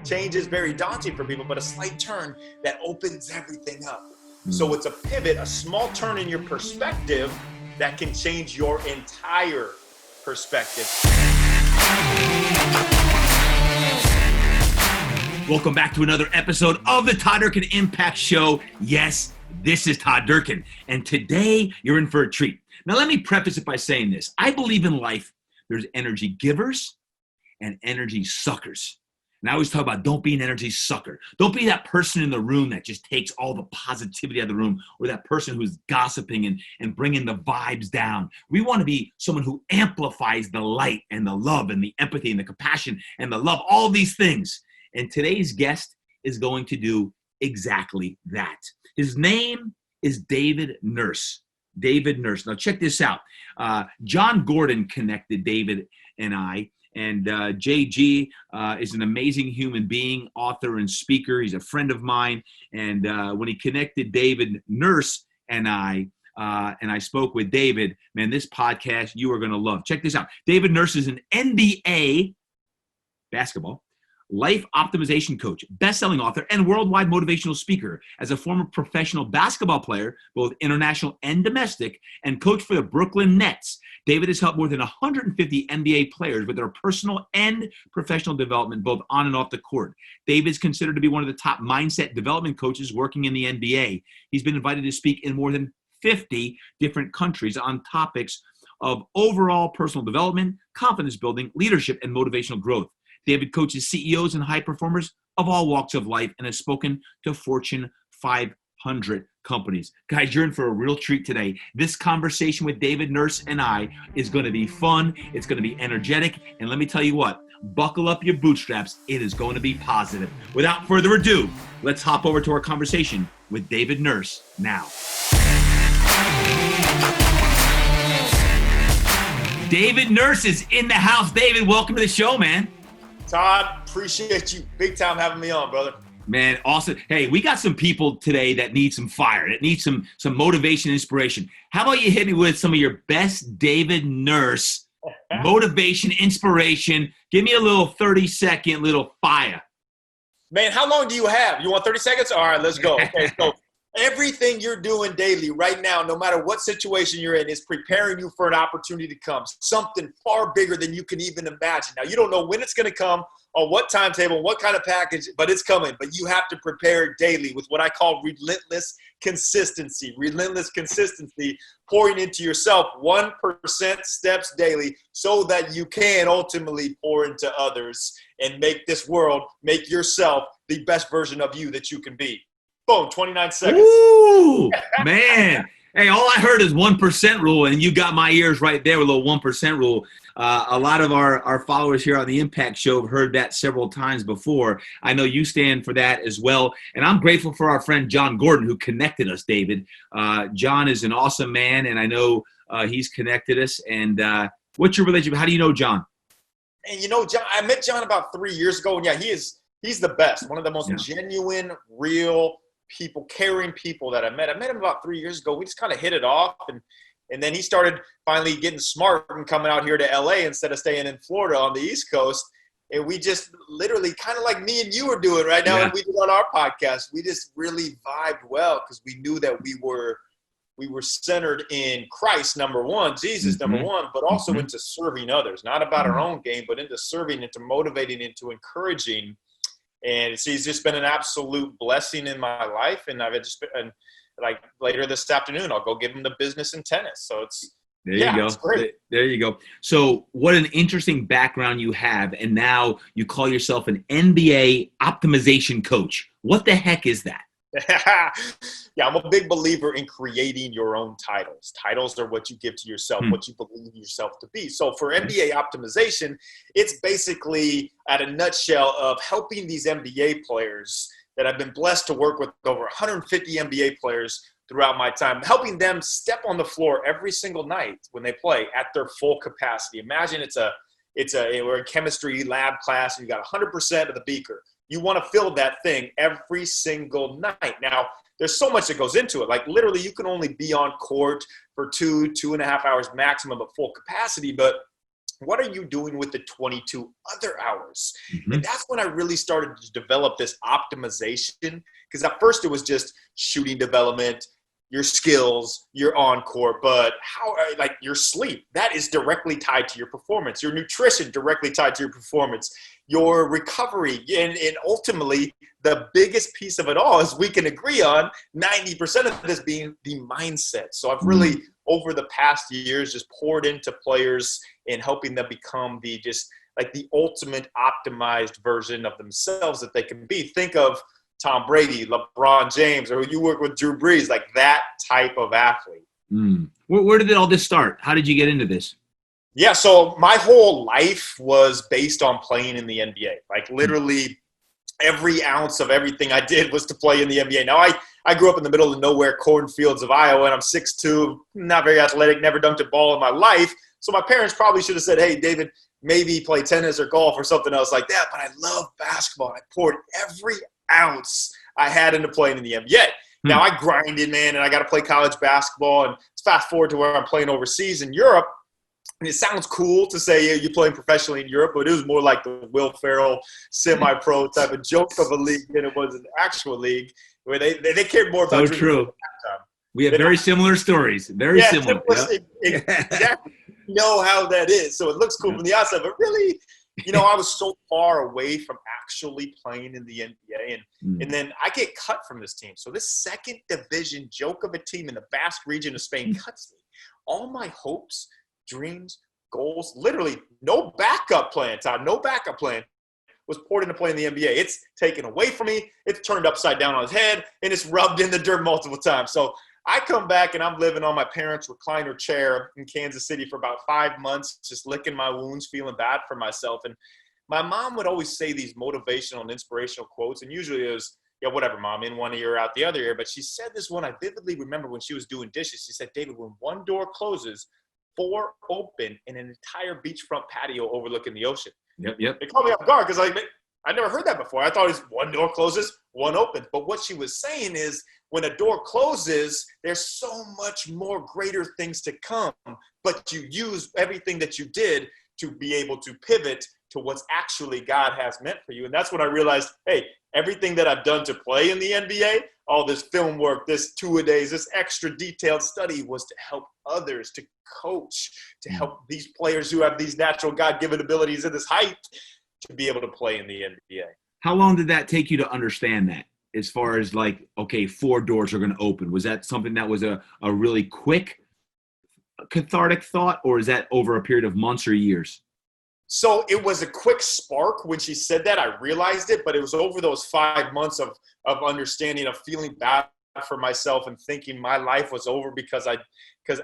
Change is very daunting for people, but a slight turn that opens everything up. So it's a pivot, a small turn in your perspective that can change your entire perspective. Welcome back to another episode of the Todd Durkin Impact Show. Yes, this is Todd Durkin, and today you're in for a treat. Now, let me preface it by saying this. I believe in life, there's energy givers and energy suckers. And I always talk about don't be an energy sucker. Don't be that person in the room that just takes all the positivity out of the room, or that person who's gossiping and bringing the vibes down. We want to be someone who amplifies the light and the love and the empathy and the compassion and the love, all these things. And today's guest is going to do exactly that. His name is David Nurse. David Nurse. Now check this out. John Gordon connected David and I. And JG is an amazing human being, author and speaker. He's a friend of mine. And when he connected David Nurse and I spoke with David, man, this podcast you are going to love. Check this out. David Nurse is an NBA basketball life optimization coach, best-selling author, and worldwide motivational speaker. As a former professional basketball player, both international and domestic, and coach for the Brooklyn Nets, David has helped more than 150 NBA players with their personal and professional development, both on and off the court. David is considered to be one of the top mindset development coaches working in the NBA. He's been invited to speak in more than 50 different countries on topics of overall personal development, confidence building, leadership, and motivational growth. David coaches CEOs and high performers of all walks of life and has spoken to Fortune 500 companies. Guys, you're in for a real treat today. This conversation with David Nurse and I is going to be fun. It's going to be energetic. And let me tell you what, buckle up your bootstraps. It is going to be positive. Without further ado, let's hop over to our conversation with David Nurse now. David Nurse is in the house. David, welcome to the show, man. Todd, appreciate you big time having me on, brother. Man, awesome. Hey, we got some people today that need some fire, that need some motivation, inspiration. How about you hit me with some of your best David Nurse motivation, inspiration? Give me a little 30-second little fire. Man, how long do you have? You want 30 seconds? All right, let's go. Okay, so everything you're doing daily right now, no matter what situation you're in, is preparing you for an opportunity to come, something far bigger than you can even imagine. Now, you don't know when it's going to come, on what timetable, what kind of package, but it's coming. But you have to prepare daily with what I call relentless consistency. Relentless consistency, pouring into yourself 1% steps daily so that you can ultimately pour into others and make this world, make yourself the best version of you that you can be. Boom, 29 seconds. Ooh, man. Hey, all I heard is 1% rule, and you got my ears right there with a little 1% rule. A lot of our followers here on the Impact Show have heard that several times before. I know you stand for that as well. And I'm grateful for our friend John Gordon, who connected us, David. John is an awesome man, and I know he's connected us. And what's your relationship? How do you know John? And you know, John, I met John about 3 years ago, and yeah, he's the best. One of the most genuine, real people, caring people that I met. I met him about 3 years ago. We just kind of hit it off, and then he started finally getting smart and coming out here to LA instead of staying in Florida on the East Coast. And we just literally kind of like me and you are doing right now, and we did on our podcast. We just really vibed well because we knew that we were centered in Christ, number one, Jesus, number one, but also into serving others, not about our own gain, but into serving, into motivating, into encouraging. And he's just been an absolute blessing in my life. And I've just been, like, later this afternoon, I'll go give him the business in tennis. So there you go. It's great. There you go. So what an interesting background you have. And now you call yourself an NBA optimization coach. What the heck is that? Yeah, I'm a big believer in creating your own titles. Titles are what you give to yourself, what you believe yourself to be. So for NBA optimization, it's basically, at a nutshell, of helping these NBA players that I've been blessed to work with, over 150 NBA players throughout my time, helping them step on the floor every single night when they play at their full capacity. Imagine we're in chemistry lab class and you got 100% of the beaker. You want to fill that thing every single night. Now, there's so much that goes into it. Like, literally, you can only be on court for 2.5 hours maximum at full capacity. But what are you doing with the 22 other hours? Mm-hmm. And that's when I really started to develop this optimization, because at first it was just shooting development, your skills, your on-court, but how, like your sleep, that is directly tied to your performance, your nutrition directly tied to your performance, your recovery, and ultimately the biggest piece of it all, as we can agree on, 90% of this being the mindset. So I've really, over the past years, just poured into players and helping them become the ultimate optimized version of themselves that they can be. Think of Tom Brady, LeBron James, or you work with Drew Brees, like that type of athlete. Where did all this start? How did you get into this? Yeah, so my whole life was based on playing in the NBA. Like literally every ounce of everything I did was to play in the NBA. Now, I grew up in the middle of nowhere cornfields of Iowa, and I'm 6'2", not very athletic, never dunked a ball in my life. So my parents probably should have said, hey, David, maybe play tennis or golf or something else like that. But I love basketball. I poured every ounce I had into playing in the NBA. Now, I grinded, man, and I got to play college basketball. And fast forward to where I'm playing overseas in Europe. And it sounds cool to say you're playing professionally in Europe, but it was more like the Will Ferrell semi-pro type of joke of a league than it was an actual league, where they cared more about. So true. We have very similar stories. Very similar. Exactly. You know how that is. So it looks cool from the outside, but really, I was so far away from actually playing in the NBA. And then I get cut from this team. So this second division joke of a team in the Basque region of Spain cuts me. All my hopes, dreams, goals, literally no backup plan, Todd, no backup plan was poured into playing the NBA. It's taken away from me. It's turned upside down on his head, and it's rubbed in the dirt multiple times. So I come back, and I'm living on my parents' recliner chair in Kansas City for about 5 months, just licking my wounds, feeling bad for myself. And my mom would always say these motivational and inspirational quotes, and usually it was, yeah, whatever, Mom, in one ear, out the other ear. But she said this one I vividly remember when she was doing dishes. She said, David, when one door closes, 4 open in an entire beachfront patio overlooking the ocean. Yep. It caught me off guard because I never heard that before. I thought it was one door closes, one opens. But what she was saying is when a door closes, there's so much more greater things to come, but you use everything that you did to be able to pivot to what's actually God has meant for you. And that's when I realized, hey, everything that I've done to play in the NBA, all this film work, this two-a-days, this extra detailed study was to help others, to coach, to help these players who have these natural God-given abilities and this height to be able to play in the NBA. How long did that take you to understand that? As far as like, okay, 4 doors are going to open. Was that something that was a really quick cathartic thought, or is that over a period of months or years? So it was a quick spark when she said that. I realized it, but it was over those 5 months of understanding, of feeling bad for myself and thinking my life was over because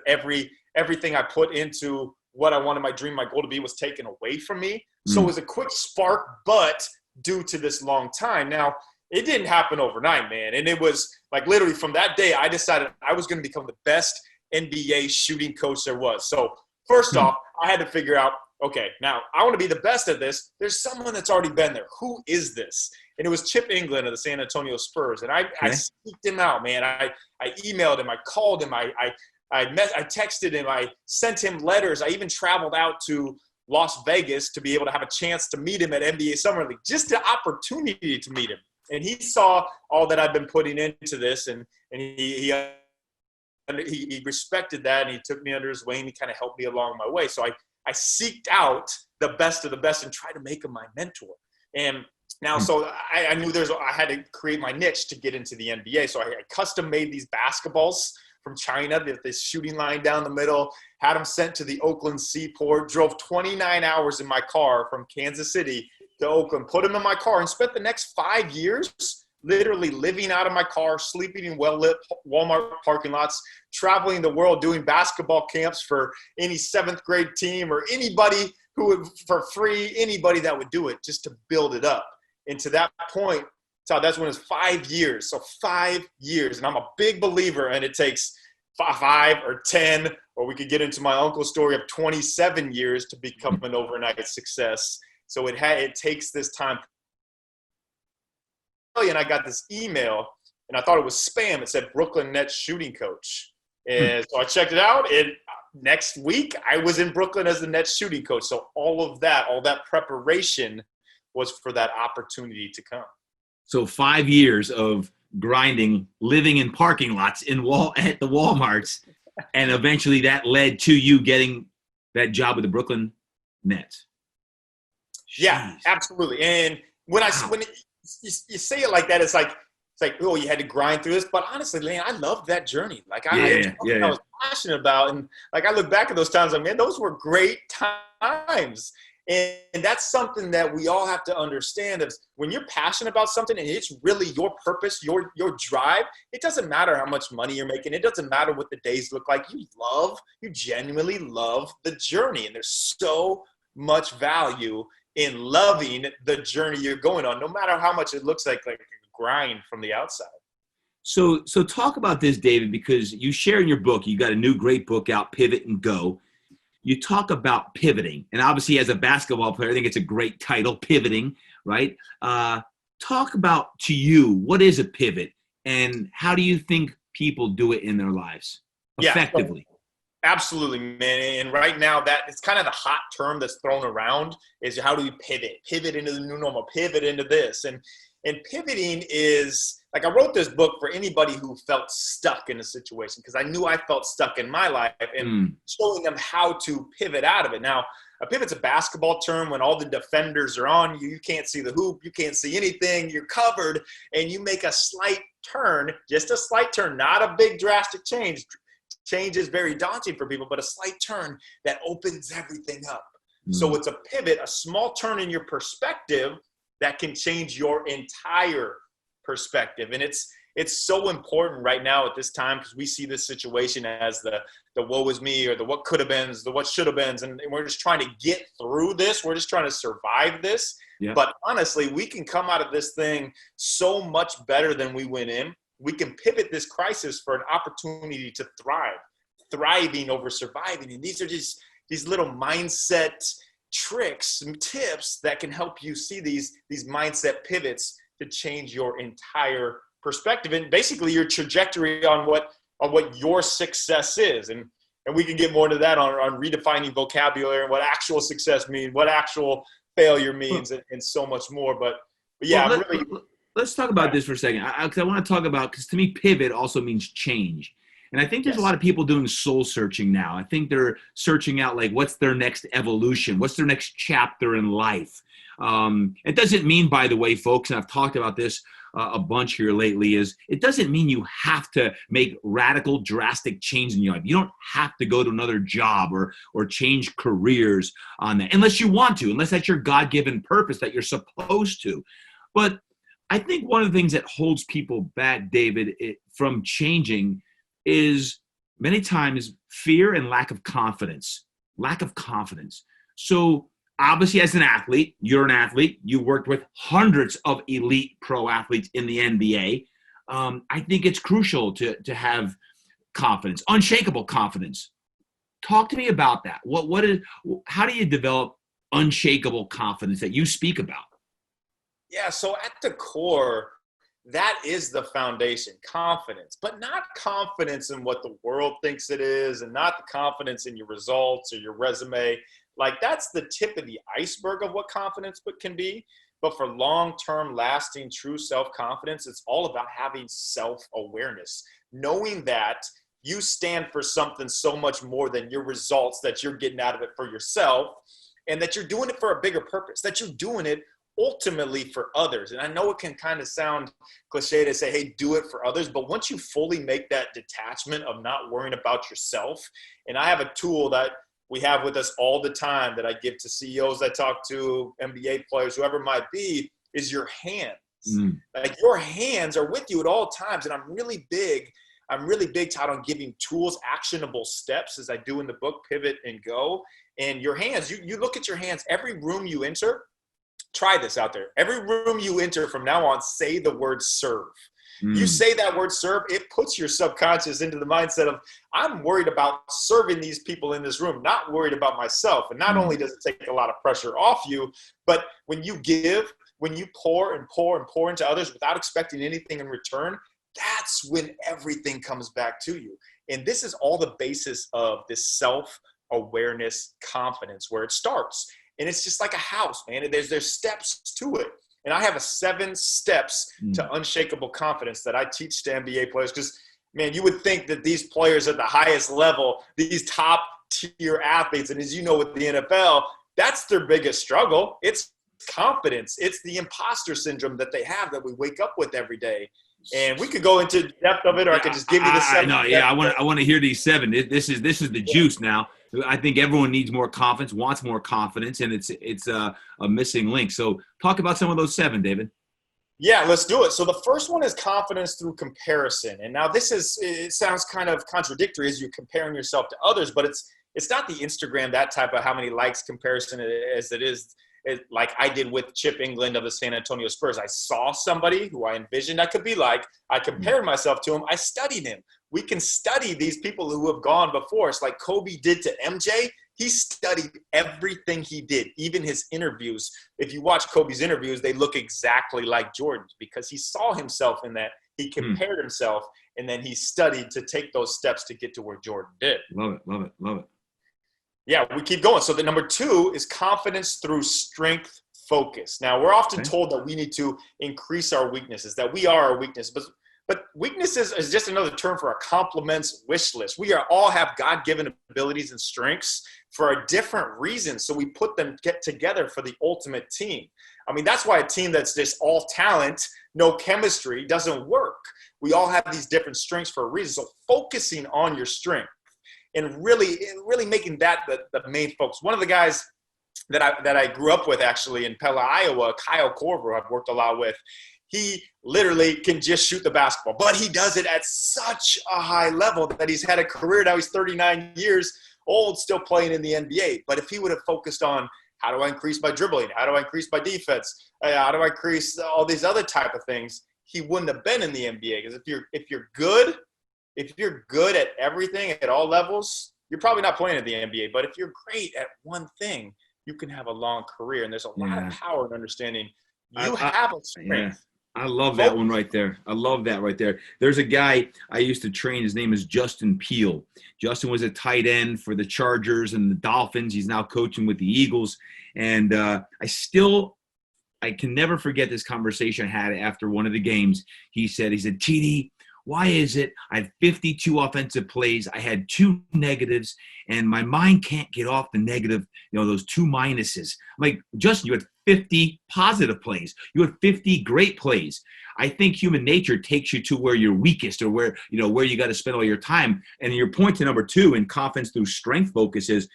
everything I put into what I wanted my dream, my goal to be was taken away from me. So it was a quick spark, but due to this long time. Now, it didn't happen overnight, man. And it was like literally from that day, I decided I was going to become the best NBA shooting coach there was. So first off, I had to figure out, okay, now I want to be the best at this. There's someone that's already been there. Who is this? And it was Chip England of the San Antonio Spurs. And I seeked him out, man. I emailed him. I called him. I texted him. I sent him letters. I even traveled out to Las Vegas to be able to have a chance to meet him at NBA Summer League, just the opportunity to meet him. And he saw all that I've been putting into this, and he respected that, and he took me under his wing. He kind of helped me along my way. So I seeked out the best of the best and tried to make him my mentor. And now, so I knew I had to create my niche to get into the NBA. So I custom made these basketballs from China, this shooting line down the middle, had them sent to the Oakland seaport, drove 29 hours in my car from Kansas City to Oakland, put them in my car, and spent the next 5 years literally living out of my car, sleeping in well-lit Walmart parking lots, traveling the world, doing basketball camps for any 7th grade team or anybody who would, for free, anybody that would do it, just to build it up. And to that point, Todd, that's when it's 5 years. So 5 years. And I'm a big believer, and it takes 5 or 10, or we could get into my uncle's story of 27 years to become an overnight success. So it takes this time. And I got this email, and I thought it was spam. It said Brooklyn Nets shooting coach. And so I checked it out, and next week, I was in Brooklyn as the Nets shooting coach. So all that preparation was for that opportunity to come. So 5 years of grinding, living in parking lots at the Walmarts, and eventually that led to you getting that job with the Brooklyn Nets. Yeah, absolutely. And when you say it like that, it's like, oh, you had to grind through this. But honestly, man, I loved that journey. Like I was passionate about. And like, I look back at those times, like, man, those were great times. And that's something that we all have to understand is when you're passionate about something and it's really your purpose, your drive, it doesn't matter how much money you're making. It doesn't matter what the days look like. You genuinely love the journey. And there's so much value in loving the journey you're going on, no matter how much it looks like a grind from the outside. So talk about this, David, because you share in your book, you got a new great book out, Pivot and Go. You talk about pivoting, and obviously as a basketball player, I think it's a great title, pivoting, right? Talk about, to you, what is a pivot, and how do you think people do it in their lives effectively? Yeah, absolutely, man. And right now, that it's kind of the hot term that's thrown around is how do we pivot into the new normal, pivot into this. And pivoting is, like, I wrote this book for anybody who felt stuck in a situation because I knew I felt stuck in my life and showing them how to pivot out of it. Now, a pivot's a basketball term when all the defenders are on you. You can't see the hoop. You can't see anything. You're covered, and you make a slight turn, just a slight turn, not a big drastic change. Change is very daunting for people, but a slight turn that opens everything up. So it's a pivot, a small turn in your perspective that can change your entire perspective. And it's so important right now at this time because we see this situation as the woe is me or the what could have been, the what should have been. And we're just trying to get through this. We're just trying to survive this. Yeah. But honestly, we can come out of this thing so much better than we went in. We can pivot this crisis for an opportunity to thrive, thriving over surviving. And these are just these little mindset tricks and tips that can help you see these mindset pivots to change your entire perspective and basically your trajectory on what your success is. And we can get more into that on redefining vocabulary and what actual success means, what actual failure means, and so much more. But yeah, let's talk about this for a second. I want to talk about, because to me, pivot also means change. And I think there's a lot of people doing soul searching now. I think they're searching out, like, what's their next evolution? What's their next chapter in life? It doesn't mean, by the way, folks, and I've talked about this a bunch here lately, is it doesn't mean you have to make radical, drastic change in your life. You don't have to go to another job or change careers on that, unless you want to, unless that's your God-given purpose that you're supposed to. But I think one of the things that holds people back, David, from changing is many times fear and lack of confidence. So obviously, as an athlete, you're an athlete. You worked with hundreds of elite pro athletes in the NBA. I think it's crucial to have confidence, unshakable confidence. Talk to me about that. How do you develop unshakable confidence that you speak about? Yeah, so at the core, that is the foundation, confidence, but not confidence in what the world thinks it is and not the confidence in your results or your resume. Like, that's the tip of the iceberg of what confidence can be. But for long-term, lasting, true self-confidence, it's all about having self-awareness, knowing that you stand for something so much more than your results that you're getting out of it for yourself, and that you're doing it for a bigger purpose, that you're doing it ultimately for others. And I know it can kind of sound cliche to say, hey, do it for others. But once you fully make that detachment of not worrying about yourself, and I have a tool that we have with us all the time that I give to CEOs I talk to, NBA players, whoever it might be, is your hands. Like, your hands are with you at all times. And I'm really big, Todd, on giving tools, actionable steps, as I do in the book, Pivot and Go. And your hands, you look at your hands, every room you enter. Try this out there. Every room you enter from now on, say the word serve. You say that word serve, it puts your subconscious into the mindset of, I'm worried about serving these people in this room, not worried about myself. And not only does it take a lot of pressure off you, but when you give, when you pour and pour and pour into others without expecting anything in return, that's when everything comes back to you. And this is all the basis of this self-awareness confidence where it starts. And it's just like a house, man. There's steps to it. And I have a 7 steps to unshakable confidence that I teach to NBA players. Because, man, you would think that these players at the highest level, these top tier athletes, and as you know with the NFL, that's their biggest struggle. It's confidence. It's the imposter syndrome that they have that we wake up with every day. And we could go into depth of it, or I could just give you the 7. No, yeah, I want to hear these 7. This is the juice now. I think everyone needs more confidence, wants more confidence, and it's a missing link. So talk about some of those 7, David. Yeah, let's do it. So the first one is confidence through comparison. And now it sounds kind of contradictory as you're comparing yourself to others, but it's not the Instagram, that type of how many likes comparison as it is like I did with Chip England of the San Antonio Spurs. I saw somebody who I envisioned I could be like. I compared myself to him. I studied him. We can study these people who have gone before us, like Kobe did to MJ. He studied everything he did, even his interviews. If you watch Kobe's interviews, they look exactly like Jordan's because he saw himself in that. He compared himself, and then he studied to take those steps to get to where Jordan did. Love it, love it, love it. Yeah, we keep going. So the number 2 is confidence through strength focus. Now, we're often told that we need to increase our weaknesses, that we are our weakness. But weaknesses is just another term for a compliments wish list. We all have God-given abilities and strengths for a different reason. So we put them together for the ultimate team. I mean, that's why a team that's just all talent, no chemistry doesn't work. We all have these different strengths for a reason. So focusing on your strength and really making that the main focus. One of the guys that I grew up with actually in Pella, Iowa, Kyle Korver, I've worked a lot with. He literally can just shoot the basketball, but he does it at such a high level that he's had a career now. He's 39 years old, still playing in the NBA. But if he would have focused on how do I increase my dribbling, how do I increase my defense, how do I increase all these other type of things, he wouldn't have been in the NBA. Because if you're good at everything at all levels, you're probably not playing in the NBA. But if you're great at one thing, you can have a long career. And there's a lot of power in understanding you have a strength. Yeah. I love that one right there. I love that right there. There's a guy I used to train. His name is Justin Peel. Justin was a tight end for the Chargers and the Dolphins. He's now coaching with the Eagles. And I can never forget this conversation I had after one of the games. He said, TD, why is it I had 52 offensive plays, I had 2 negatives, and my mind can't get off the negative, those 2 minuses. I'm like, Justin, you had 50 positive plays. You had 50 great plays. I think human nature takes you to where you're weakest or where you got to spend all your time. And your point to number 2 in confidence through strength focus is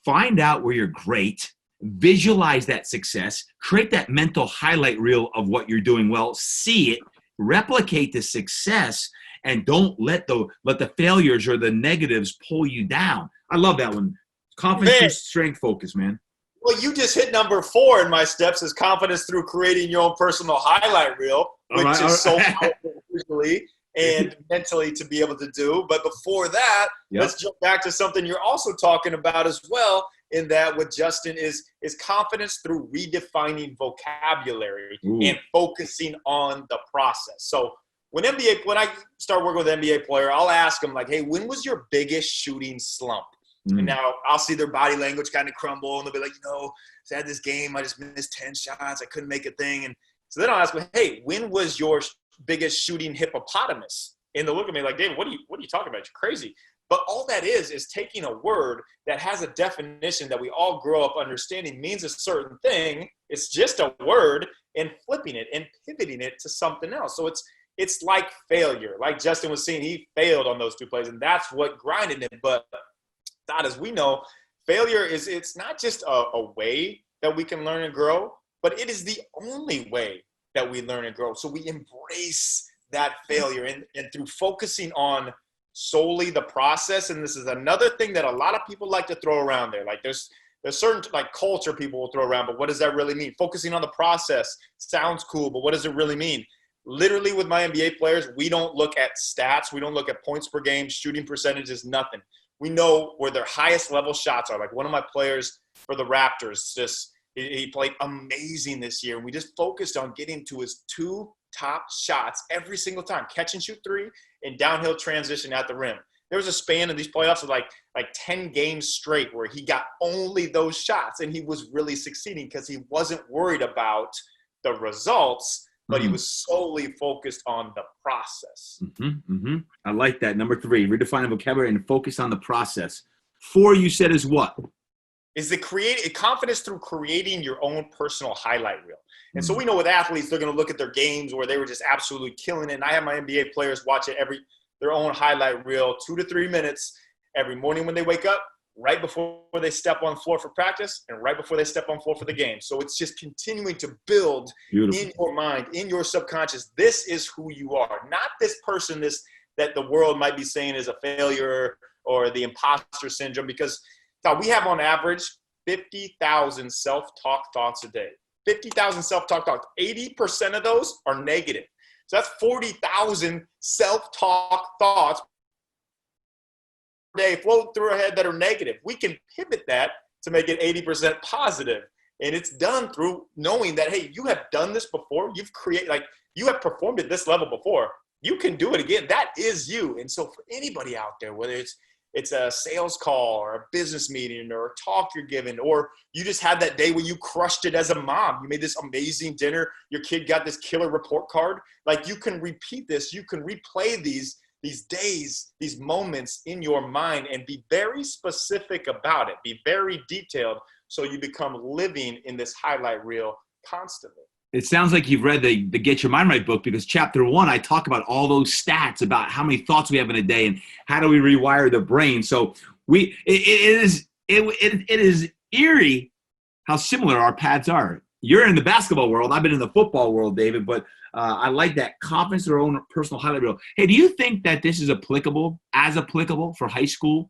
find out where you're great, visualize that success, create that mental highlight reel of what you're doing well, see it, replicate the success, and don't let the failures or the negatives pull you down. I love that one. Confidence through strength focus, man. Well, you just hit number 4 in my steps is confidence through creating your own personal highlight reel, which is so powerful visually and mentally to be able to do. But before that, let's jump back to something you're also talking about as well, in that with Justin is confidence through redefining vocabulary and focusing on the process. So when I start working with an NBA player, I'll ask them like, hey, when was your biggest shooting slump? And now I'll see their body language kind of crumble, and they'll be like, I had this game, I just missed 10 shots, I couldn't make a thing. And so then I'll ask them, hey, when was your biggest shooting hippopotamus? And they'll look at me like, David, what are you talking about? You're crazy. But all that is taking a word that has a definition that we all grow up understanding means a certain thing. It's just a word, and flipping it and pivoting it to something else. So it's like failure. Like Justin was saying, he failed on those 2 plays, and that's what grinded him. But Todd, as we know, failure it's not just a way that we can learn and grow, but it is the only way that we learn and grow. So we embrace that failure and through focusing on solely the process. And this is another thing that a lot of people like to throw around there. Like there's certain like culture people will throw around, but what does that really mean? Focusing on the process sounds cool, but what does it really mean? Literally with my NBA players, we don't look at stats. We don't look at points per game, shooting percentages, nothing. We know where their highest level shots are. Like one of my players for the Raptors, he played amazing this year. And we just focused on getting to his 2 top shots every single time, catch and shoot 3 and downhill transition at the rim. there was a span in these playoffs of like 10 games straight where he got only those shots, and he was really succeeding because he wasn't worried about the results, but he was solely focused on the process. I like that. Number 3, redefine the vocabulary and focus on the process. 4, you said, is what? Is the confidence through creating your own personal highlight reel. And so we know with athletes, they're going to look at their games where they were just absolutely killing it. And I have my NBA players watch it their own highlight reel, 2 to 3 minutes every morning when they wake up, right before they step on the floor for practice, and right before they step on the floor for the game. So it's just continuing to build in your mind, in your subconscious. This is who you are, not this person that the world might be saying is a failure or the imposter syndrome, because we have on average 50,000 self-talk thoughts a day. 50,000 self-talk thoughts. 80% of those are negative. So that's 40,000 self-talk thoughts per day floating through our head that are negative. We can pivot that to make it 80% positive. And it's done through knowing that, hey, you have done this before. You've created, you have performed at this level before. You can do it again. That is you. And so for anybody out there, whether it's a sales call or a business meeting or a talk you're giving, or you just had that day where you crushed it as a mom. You made this amazing dinner. Your kid got this killer report card. You can repeat this. You can replay these days, these moments in your mind and be very specific about it. Be very detailed so you become living in this highlight reel constantly. It sounds like you've read the Get Your Mind Right book, because chapter 1, I talk about all those stats about how many thoughts we have in a day and how do we rewire the brain. So it is eerie how similar our paths are. You're in the basketball world. I've been in the football world, David, but I like that confidence in our own personal highlight reel. Hey, do you think that this is applicable for high school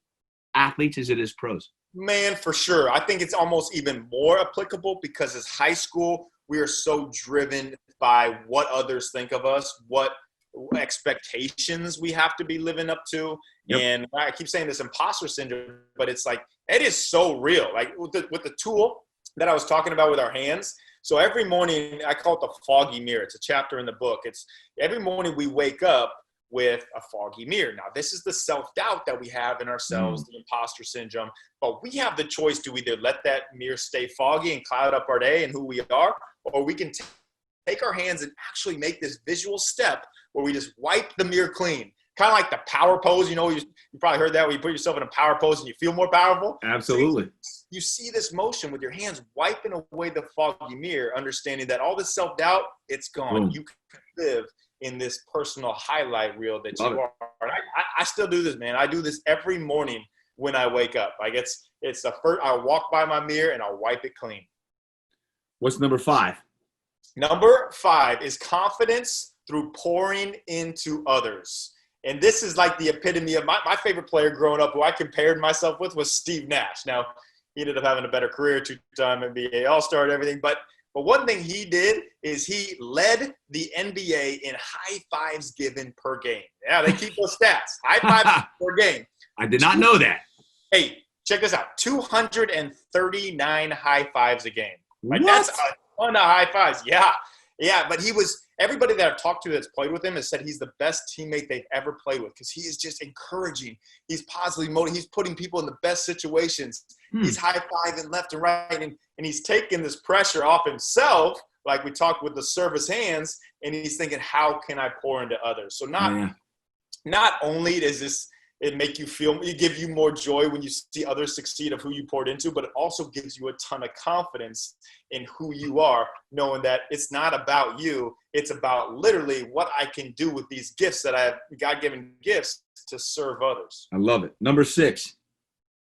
athletes as it is pros? Man, for sure. I think it's almost even more applicable because as high school, we are so driven by what others think of us, what expectations we have to be living up to. Yep. And I keep saying this imposter syndrome, but it's it is so real. With the tool that I was talking about with our hands. So every morning, I call it the foggy mirror. It's a chapter in the book. It's every morning we wake up with a foggy mirror. Now, this is the self-doubt that we have in ourselves, the imposter syndrome, but we have the choice to either let that mirror stay foggy and cloud up our day and who we are, or we can take our hands and actually make this visual step where we just wipe the mirror clean. Kind of like the power pose, you probably heard that, where you put yourself in a power pose and you feel more powerful. Absolutely. So you see this motion with your hands wiping away the foggy mirror, understanding that all this self-doubt, it's gone. You can live in this personal highlight reel that you are. I still do this, man. I do this every morning when I wake up. It's the first, I walk by my mirror and I'll wipe it clean. What's number 5? Number 5 is confidence through pouring into others. And this is like the epitome of my favorite player growing up, who I compared myself with, was Steve Nash. Now, he ended up having a better career, 2-time NBA All-Star and everything. But one thing he did is he led the NBA in high fives given per game. Yeah, they keep those stats. High fives per game. I did not know that. Hey, check this out. 239 high fives a game. That's a ton of high fives. Yeah, but everybody that I've talked to that's played with him has said he's the best teammate they've ever played with, because he is just encouraging. He's positively motivating. He's putting people in the best situations. He's high-fiving left and right, and he's taking this pressure off himself, like we talked with the service hands, and he's thinking, how can I pour into others? So not only does it make you feel, it give you more joy when you see others succeed of who you poured into, but it also gives you a ton of confidence in who you are, knowing that it's not about you. It's about literally what I can do with these gifts that I have, God-given gifts, to serve others. I love it. Number 6.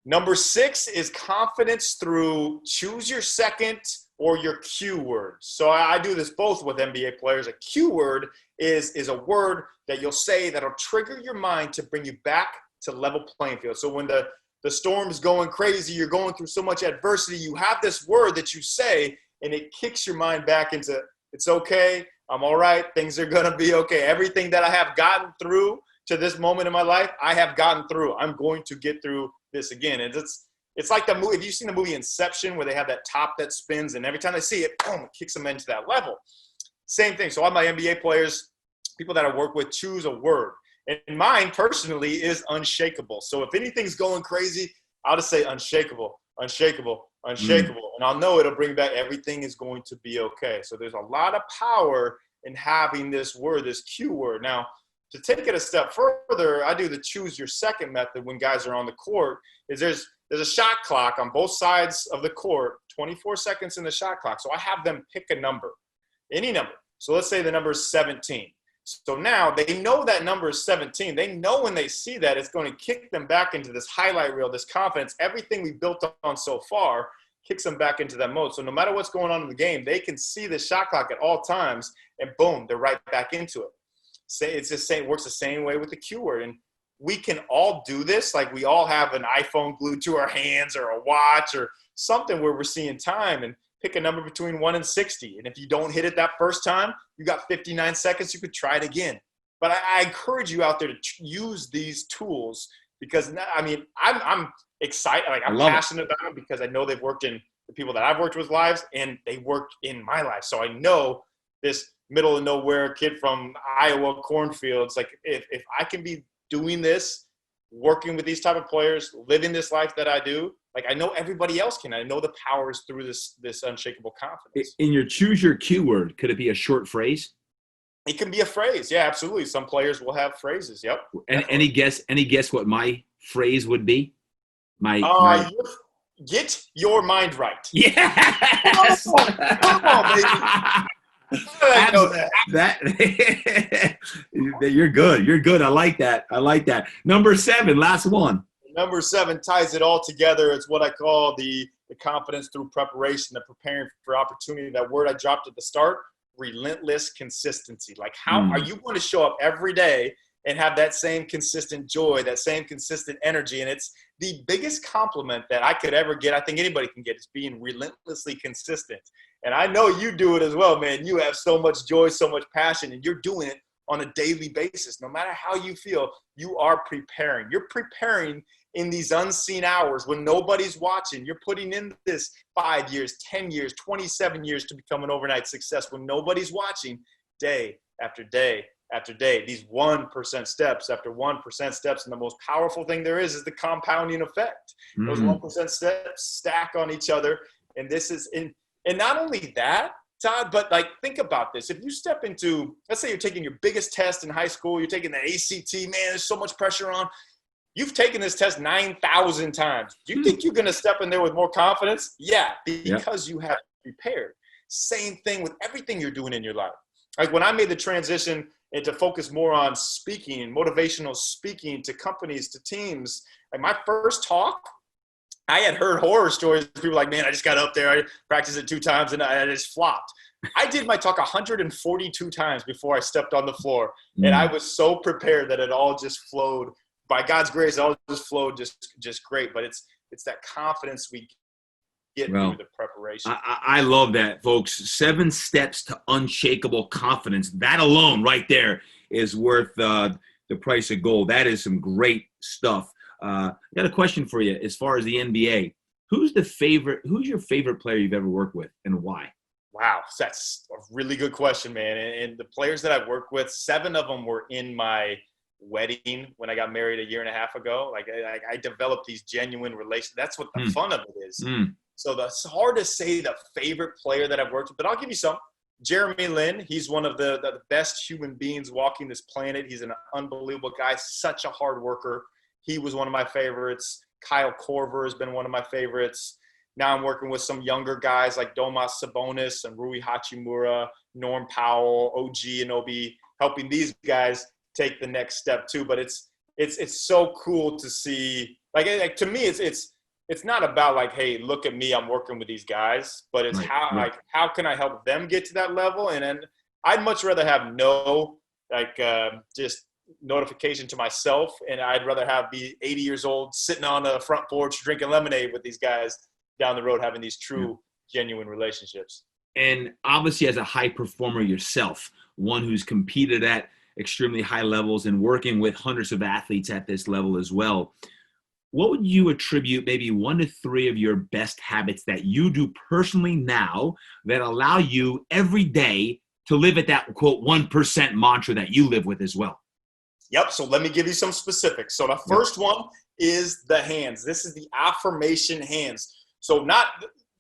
Number 6 is confidence through choose your second or your cue word. So I do this both with NBA players. A cue word is a word that you'll say that'll trigger your mind to bring you back to level playing field. So when the storm's going crazy, you're going through so much adversity, you have this word that you say, and it kicks your mind back into, it's okay, I'm all right, things are going to be okay. Everything that I have gotten through to this moment in my life, I have gotten through. I'm going to get through this again. And it's like the movie, if you've seen the movie Inception, where they have that top that spins, and every time they see it, boom, it kicks them into that level. Same thing. So all my NBA players, people that I work with, choose a word. And mine personally is unshakable. So if anything's going crazy, I'll just say unshakable, unshakable, unshakable. And I'll know it'll bring back everything is going to be okay. So there's a lot of power in having this word, this Q word. Now, to take it a step further, I do the choose your second method when guys are on the court. Is there's a shot clock on both sides of the court, 24 seconds in the shot clock. So I have them pick a number, any number. So let's say the number is 17. So now they know that number is 17. They know when they see that, it's going to kick them back into this highlight reel, this confidence. Everything we built on so far kicks them back into that mode. So no matter what's going on in the game, they can see the shot clock at all times, and boom, they're right back into it. It's the same, works the same way with the Q word. And we can all do this. Like we all have an iPhone glued to our hands or a watch or something where we're seeing time, and pick a number between 1 and 60. And if you don't hit it that first time, you got 59 seconds. You could try it again. But I encourage you out there to use these tools because, I mean, I'm excited. Like I'm passionate about them because I know they've worked in the people that I've worked with lives, and they work in my life. So I know this middle of nowhere kid from Iowa cornfields, like if I can be doing this, working with these type of players, living this life that I do, like I know everybody else can. I know the power is through this unshakable confidence. In your choose your Q word, could it be a short phrase? It can be a phrase. Yeah, absolutely. Some players will have phrases. Yep. And any guess what my phrase would be? Get your mind right. Yes. Come on, baby. I know that. You're good. You're good. I like that. Number 7, last one. Number 7 ties it all together. It's what I call the confidence through preparation, the preparing for opportunity. That word I dropped at the start, relentless consistency. Like how are you going to show up every day and have that same consistent joy, that same consistent energy? And it's the biggest compliment that I could ever get. I think anybody can get is being relentlessly consistent. And I know you do it as well, man. You have so much joy, so much passion, and you're doing it on a daily basis. No matter how you feel, you are preparing. You're preparing in these unseen hours when nobody's watching. You're putting in this 5 years, 10 years, 27 years to become an overnight success when nobody's watching, day after day after day. These 1% steps after 1% steps. And the most powerful thing there is the compounding effect. Those 1% steps stack on each other. And this is and not only that, Todd, but like think about this. If you step into, let's say you're taking your biggest test in high school, you're taking the ACT, man, there's so much pressure on. You've taken this test 9,000 times. Do you think you're going to step in there with more confidence? Yeah, because you have prepared. Same thing with everything you're doing in your life. Like when I made the transition and to focus more on speaking, motivational speaking to companies, to teams, like my first talk, I had heard horror stories. People like, man, I just got up there, I practiced it 2 times, and I just flopped. I did my talk 142 times before I stepped on the floor, and I was so prepared that it all just flowed. By God's grace, it all just flowed just great. But it's that confidence we get through the preparation. I love that, folks. 7 steps to unshakable confidence. That alone right there is worth the price of gold. That is some great stuff. I got a question for you as far as the NBA. Who's your favorite player you've ever worked with and why? Wow, that's a really good question, man. And the players that I've worked with, 7 of them were in my wedding when I got married a year and a half ago. Like I developed these genuine relations. That's what the fun of it is. So it's hard to say the favorite player that I've worked with, but I'll give you some. Jeremy Lin, he's one of the best human beings walking this planet. He's an unbelievable guy, such a hard worker. He was one of my favorites. Kyle Korver has been one of my favorites. Now I'm working with some younger guys like Domas Sabonis and Rui Hachimura, Norm Powell, OG Anunoby, helping these guys take the next step too. But it's so cool to see. Like to me, it's not about like, hey, look at me, I'm working with these guys, but it's how can I help them get to that level? And then I'd much rather have just notification to myself, and I'd rather be 80 years old sitting on a front porch drinking lemonade with these guys down the road, having these true, genuine relationships. And obviously, as a high performer yourself, one who's competed at extremely high levels and working with hundreds of athletes at this level as well, what would you attribute maybe 1 to 3 of your best habits that you do personally now that allow you every day to live at that, quote, 1% mantra that you live with as well? Yep. So let me give you some specifics. So the first one is the hands. This is the affirmation hands. So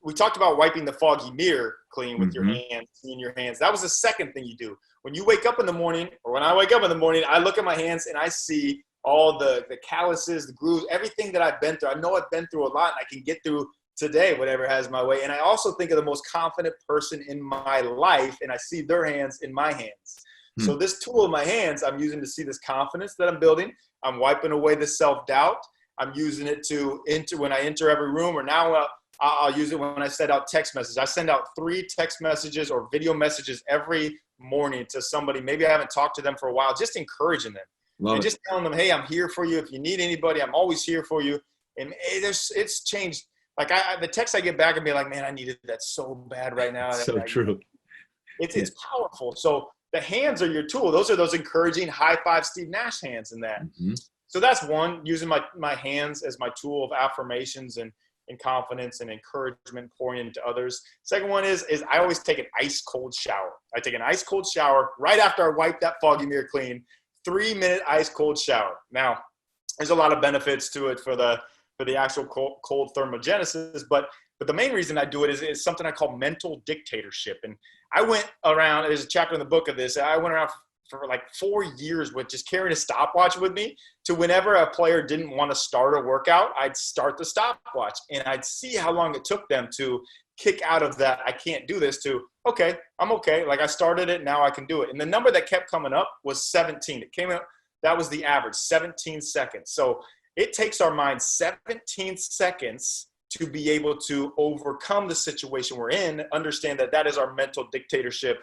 we talked about wiping the foggy mirror clean with your hands, seeing your hands. That was the second thing you do. When you wake up in the morning, or when I wake up in the morning, I look at my hands and I see all the calluses, the grooves, everything that I've been through. I know I've been through a lot and I can get through today, whatever has my way. And I also think of the most confident person in my life, and I see their hands in my hands. So this tool in my hands, I'm using to see this confidence that I'm building. I'm wiping away the self-doubt. I'm using it to enter when I enter every room, or now I'll use it when I send out text messages. I send out 3 text messages or video messages every morning to somebody. Maybe I haven't talked to them for a while, just encouraging them. Just telling them, hey, I'm here for you. If you need anybody, I'm always here for you. And it's changed. Like the text I get back and be like, man, I needed that so bad right now. So true. It's powerful. So the hands are your tool. Those are those encouraging high five Steve Nash hands in that. So that's one, using my hands as my tool of affirmations and confidence and encouragement, pouring into others. Second one is I always take an ice cold shower. I take an ice cold shower right after I wipe that foggy mirror clean. 3-minute ice cold shower. Now, there's a lot of benefits to it for the actual cold thermogenesis, but the main reason I do it is something I call mental dictatorship. And I went around, there's a chapter in the book of this, I went around for like 4 years with just carrying a stopwatch with me, to whenever a player didn't want to start a workout, I'd start the stopwatch and I'd see how long it took them to kick out of that I can't do this to, okay, I'm okay. Like I started it, now I can do it. And the number that kept coming up was 17. It came up, that was the average, 17 seconds. So it takes our mind 17 seconds to be able to overcome the situation we're in, understand that is our mental dictatorship.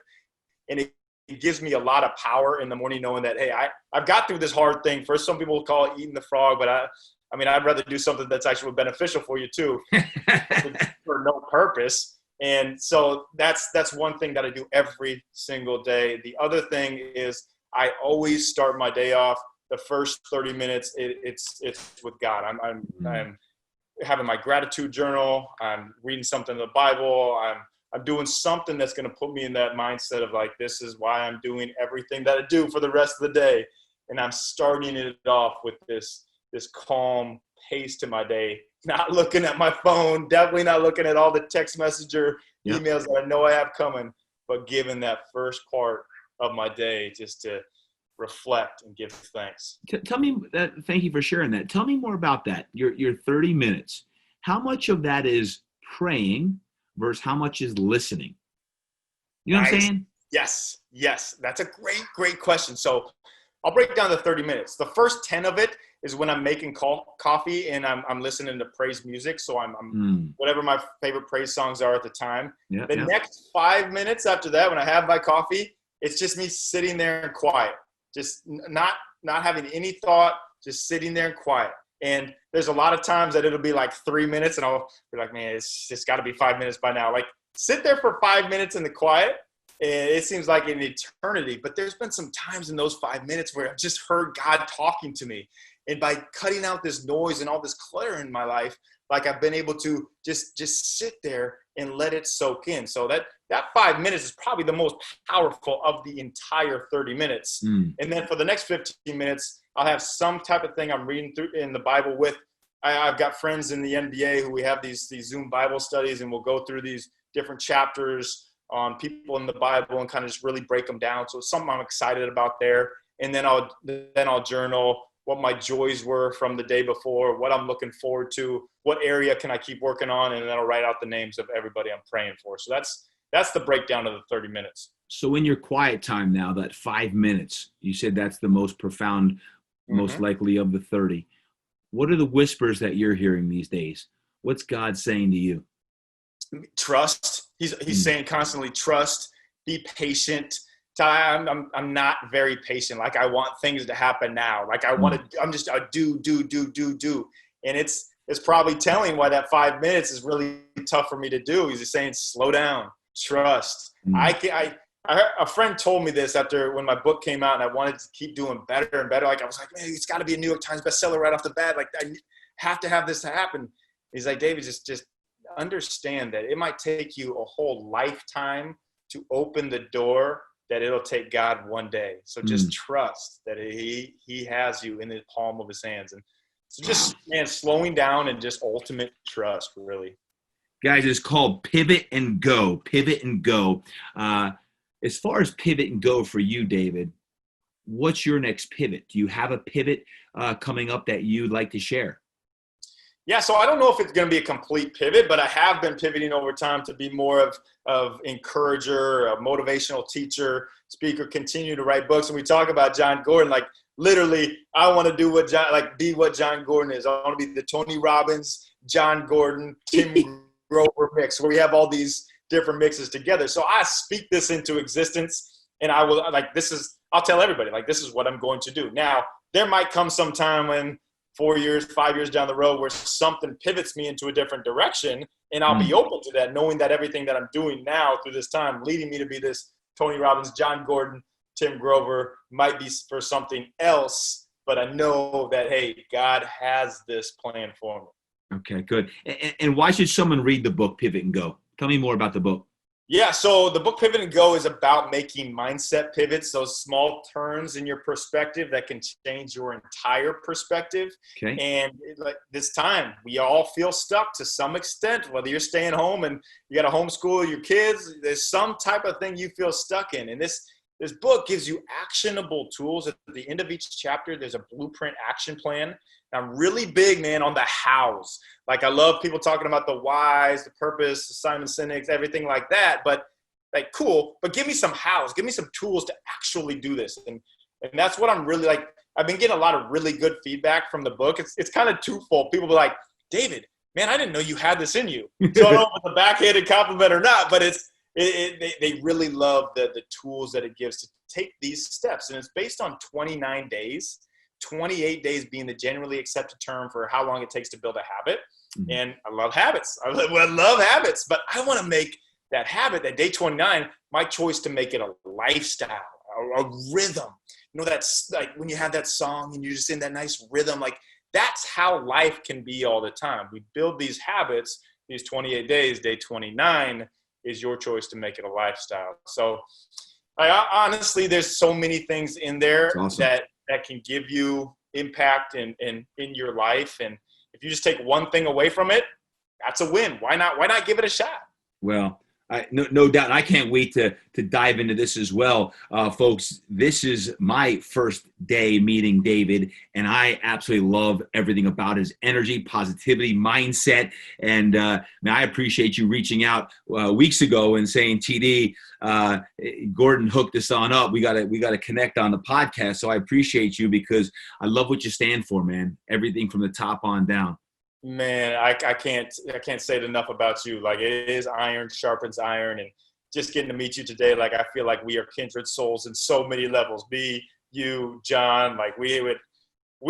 And it gives me a lot of power in the morning knowing that, hey, I've got through this hard thing. First, some people call it eating the frog, but I'd rather do something that's actually beneficial for you too, for no purpose. And so that's one thing that I do every single day. The other thing is I always start my day off, the first 30 minutes, it's with God. I'm having my gratitude journal. I'm reading something in the Bible. I'm doing something that's going to put me in that mindset of like, this is why I'm doing everything that I do for the rest of the day. And I'm starting it off with this calm pace to my day, not looking at my phone, definitely not looking at all the text messenger emails that I know I have coming, but giving that first part of my day just to reflect and give thanks. Tell me that. Thank you for sharing that. Tell me more about that. Your 30 minutes. How much of that is praying versus how much is listening? You know what I'm saying? Yes. That's a great question. So I'll break down the 30 minutes. The first 10 of it is when I'm making coffee and I'm listening to praise music. So I'm whatever my favorite praise songs are at the time. The next 5 minutes after that, when I have my coffee, it's just me sitting there in quiet, just not having any thought, just sitting there in quiet. And there's a lot of times that it'll be like 3 minutes and I'll be like, man, it's just got to be 5 minutes by now. Like sit there for 5 minutes in the quiet. And it seems like an eternity, but there's been some times in those 5 minutes where I've just heard God talking to me. And by cutting out this noise and all this clutter in my life, like I've been able to just sit there and let it soak in. So that 5 minutes is probably the most powerful of the entire 30 minutes. And then for the next 15 minutes, I'll have some type of thing I'm reading through in the Bible with. I've got friends in the NBA who we have these Zoom Bible studies, and we'll go through these different chapters on people in the Bible and kind of just really break them down. So it's something I'm excited about there. And then I'll journal what my joys were from the day before, what I'm looking forward to, what area can I keep working on, and then I'll write out the names of everybody I'm praying for. So that's the breakdown of the 30 minutes. So in your quiet time now, that 5 minutes, you said that's the most profound, most likely of the 30. What are the whispers that you're hearing these days? What's God saying to you? Trust. He's saying constantly, trust, be patient. I'm not very patient. Like I want things to happen now. Like I want to, I'm just a do. And it's probably telling why that 5 minutes is really tough for me to do. He's just saying, slow down, trust. A friend told me this after when my book came out and I wanted to keep doing better and better. Like I was like, man, it's got to be a New York Times bestseller right off the bat. Like I have to have this to happen. He's like, David, just understand that it might take you a whole lifetime to open the door that it'll take God one day. So just trust that he has you in the palm of his hands. And so just, man, slowing down and just ultimate trust, really. Guys, it's called Pivot and Go. Pivot and Go. As far as pivot and go for you, David, what's your next pivot? Do you have a pivot coming up that you'd like to share? Yeah, so I don't know if it's going to be a complete pivot, but I have been pivoting over time to be more of encourager, a motivational teacher, speaker, continue to write books. And we talk about John Gordon, like literally, I want to do be what John Gordon is. I want to be the Tony Robbins, John Gordon, Tim Grover mix, where we have all these different mixes together. So I speak this into existence, and I will, I'll tell everybody, like, this is what I'm going to do. Now, there might come some time when 4 years, 5 years down the road where something pivots me into a different direction, and I'll be open to that, knowing that everything that I'm doing now through this time leading me to be this Tony Robbins, John Gordon, Tim Grover might be for something else, but I know that, hey, God has this plan for me. Okay, good. And why should someone read the book Pivot and Go? Tell me more about the book. Yeah, so the book Pivot and Go is about making mindset pivots, those small turns in your perspective that can change your entire perspective. Okay. And like this time, we all feel stuck to some extent, whether you're staying home and you got to homeschool your kids, there's some type of thing you feel stuck in. And this book gives you actionable tools. At the end of each chapter, there's a blueprint action plan. I'm really big, man, on the hows. Like, I love people talking about the whys, the purpose, Simon Sinek's, everything like that. But, like, cool. But give me some hows. Give me some tools to actually do this. And that's what I'm really, like, I've been getting a lot of really good feedback from the book. It's kind of twofold. People be like, David, man, I didn't know you had this in you. So I don't know if it's a backhanded compliment or not, but they really love the tools that it gives to take these steps. And it's based on 29 days. 28 days being the generally accepted term for how long it takes to build a habit. Mm-hmm. And I love habits. I love habits, but I want to make that habit, that day 29, my choice to make it a lifestyle, a rhythm. You know, that's like when you have that song and you're just in that nice rhythm, like that's how life can be all the time. We build these habits, these 28 days, day 29 is your choice to make it a lifestyle. So honestly, there's so many things in there that can give you impact in your life. And if you just take one thing away from it, that's a win. Why not give it a shot? Well, no doubt. I can't wait to dive into this as well. Folks, this is my first day meeting David, and I absolutely love everything about his energy, positivity, mindset. And man, I appreciate you reaching out weeks ago and saying, TD, Gordon hooked us on up. We gotta connect on the podcast. So I appreciate you because I love what you stand for, man. Everything from the top on down. Man, I can't say it enough about you. Like, it is iron sharpens iron, and just getting to meet you today, like, I feel like we are kindred souls in so many levels. Me, you, John, like we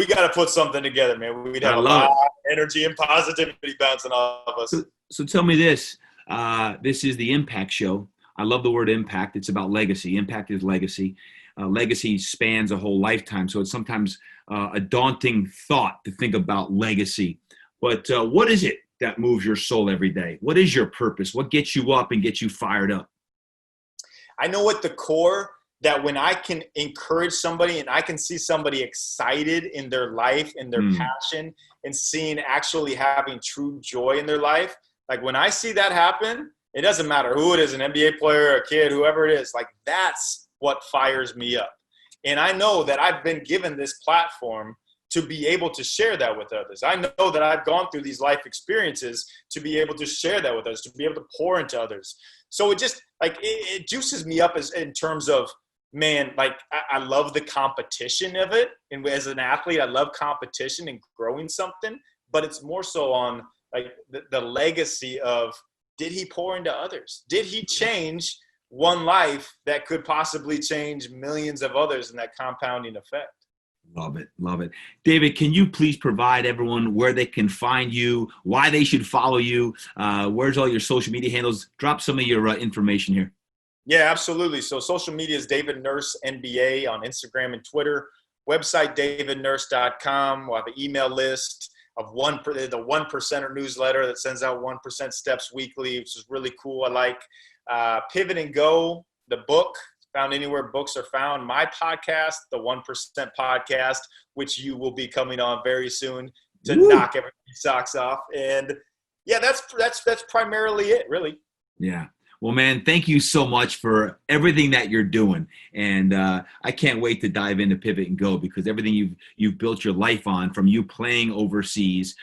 got to put something together, man. We'd have a lot of energy and positivity bouncing off of us. So tell me this. This is the Impact Show. I love the word impact. It's about legacy. Impact is legacy. Legacy spans a whole lifetime. So it's sometimes a daunting thought to think about legacy. But what is it that moves your soul every day? What is your purpose? What gets you up and gets you fired up? I know at the core that when I can encourage somebody and I can see somebody excited in their life and their passion and seeing actually having true joy in their life, like when I see that happen, it doesn't matter who it is, an NBA player, a kid, whoever it is, like that's what fires me up. And I know that I've been given this platform to be able to share that with others. I know that I've gone through these life experiences to be able to share that with others, to be able to pour into others. So it just like, it juices me up in terms of, man, like I love the competition of it. And as an athlete, I love competition and growing something, but it's more so on like the legacy of, did he pour into others? Did he change one life that could possibly change millions of others in that compounding effect? Love it. Love it. David, can you please provide everyone where they can find you, why they should follow you? Where's all your social media handles? Drop some of your information here. Yeah, absolutely. So social media is David Nurse NBA on Instagram and Twitter. Website, davidnurse.com. We'll have an email list of the 1%er newsletter that sends out 1% steps weekly, which is really cool. I like Pivot and Go, the book. found anywhere books are found. My podcast, the 1% Podcast, which you will be coming on very soon to knock everybody's socks off. And yeah, that's primarily it, really. Yeah. Well, man, thank you so much for everything that you're doing. And I can't wait to dive into Pivot and Go, because everything you've built your life on, from you playing overseas,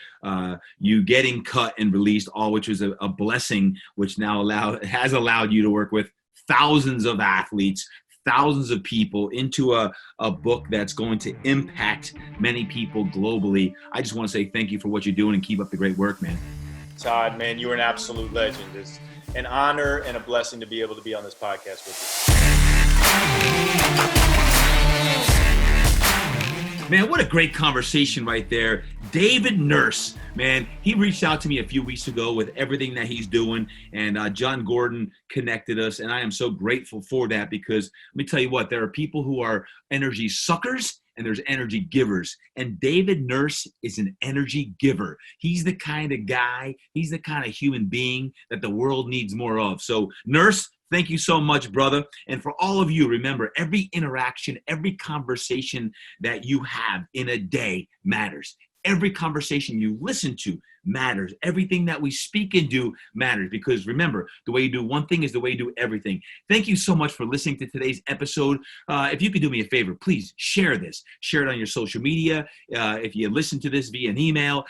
you getting cut and released, all which was a blessing, which now has allowed you to work with thousands of athletes, thousands of people, into a book that's going to impact many people globally. I just want to say thank you for what you're doing, and keep up the great work, man. Todd, man, you're an absolute legend. It's an honor and a blessing to be able to be on this podcast with you. Man, what a great conversation right there. David Nurse, man, he reached out to me a few weeks ago with everything that he's doing, and John Gordon connected us, and I am so grateful for that, because let me tell you what, there are people who are energy suckers, and there's energy givers. And David Nurse is an energy giver. He's the kind of guy, he's the kind of human being that the world needs more of. So Nurse, thank you so much, brother. And for all of you, remember, every interaction, every conversation that you have in a day matters. Every conversation you listen to matters. Everything that we speak and do matters, because remember, the way you do one thing is the way you do everything. Thank you so much for listening to today's episode. If you could do me a favor, please share this. Share it on your social media. If you listen to this via an email,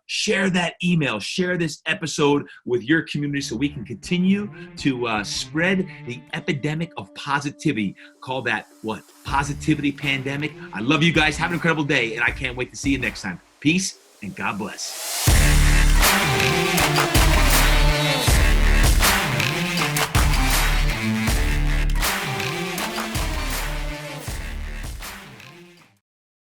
share that email. Share this episode with your community so we can continue to spread the epidemic of positivity. Call that what? Positivity pandemic. I love you guys. Have an incredible day, and I can't wait to see you next time. Peace and God bless.